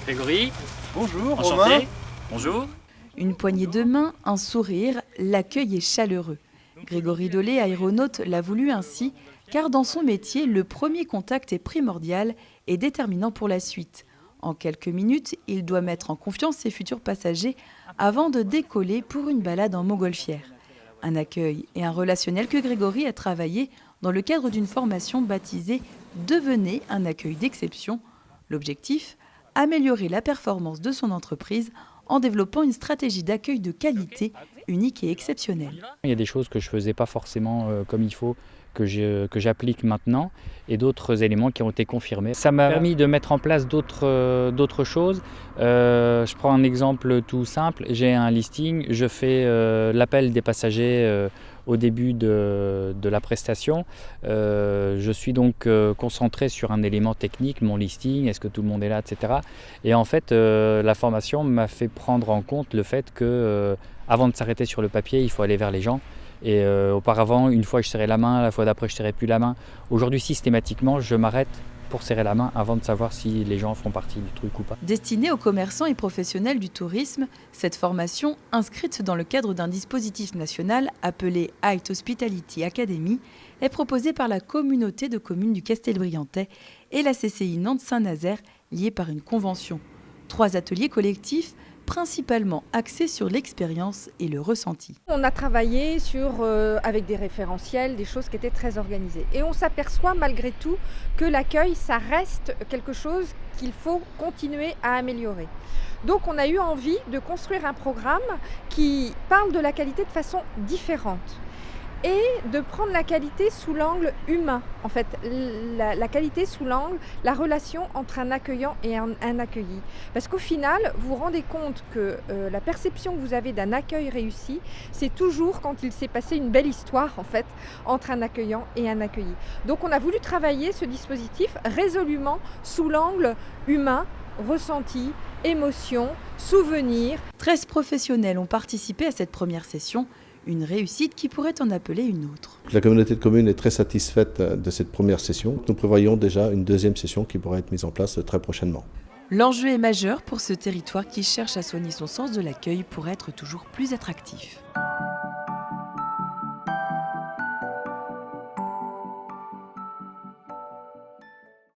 Grégory, Bonjour, enchanté. Romain. Bonjour. Une poignée de main, un sourire, l'accueil est chaleureux. Grégory Dolé, aéronaute, l'a voulu ainsi, car dans son métier, le premier contact est primordial et déterminant pour la suite. En quelques minutes, il doit mettre en confiance ses futurs passagers avant de décoller pour une balade en montgolfière. Un accueil et un relationnel que Grégory a travaillé dans le cadre d'une formation baptisée « Devenez un accueil d'exception ». L'objectif, améliorer la performance de son entreprise en développant une stratégie d'accueil de qualité unique et exceptionnelle. Il y a des choses que je ne faisais pas forcément comme il faut, que j'applique maintenant, et d'autres éléments qui ont été confirmés. Ça m'a permis de mettre en place d'autres choses. Je prends un exemple tout simple. J'ai un listing, je fais l'appel des passagers au début de la prestation. Je suis donc concentré sur un élément technique, mon listing, est-ce que tout le monde est là, etc. Et en fait, la formation m'a fait prendre en compte le fait que avant de s'arrêter sur le papier, il faut aller vers les gens. Et auparavant, une fois je serrais la main, la fois d'après je serrais plus la main. Aujourd'hui, systématiquement, je m'arrête pour serrer la main avant de savoir si les gens font partie du truc ou pas. Destinée aux commerçants et professionnels du tourisme, cette formation, inscrite dans le cadre d'un dispositif national appelé Height Hospitality Academy, est proposée par la communauté de communes du Castelbriantais et la CCI Nantes-Saint-Nazaire, liée par une convention. 3 ateliers collectifs, principalement axés sur l'expérience et le ressenti. On a travaillé avec des référentiels, des choses qui étaient très organisées. Et on s'aperçoit malgré tout que l'accueil, ça reste quelque chose qu'il faut continuer à améliorer. Donc on a eu envie de construire un programme qui parle de la qualité de façon différente et de prendre la qualité sous l'angle humain. En fait, la qualité sous l'angle, la relation entre un accueillant et un accueilli. Parce qu'au final, vous vous rendez compte que la perception que vous avez d'un accueil réussi, c'est toujours quand il s'est passé une belle histoire, en fait, entre un accueillant et un accueilli. Donc on a voulu travailler ce dispositif résolument sous l'angle humain, ressenti, émotion, souvenir. 13 professionnels ont participé à cette première session. Une réussite qui pourrait en appeler une autre. La communauté de communes est très satisfaite de cette première session. Nous prévoyons déjà une deuxième session qui pourrait être mise en place très prochainement. L'enjeu est majeur pour ce territoire qui cherche à soigner son sens de l'accueil pour être toujours plus attractif.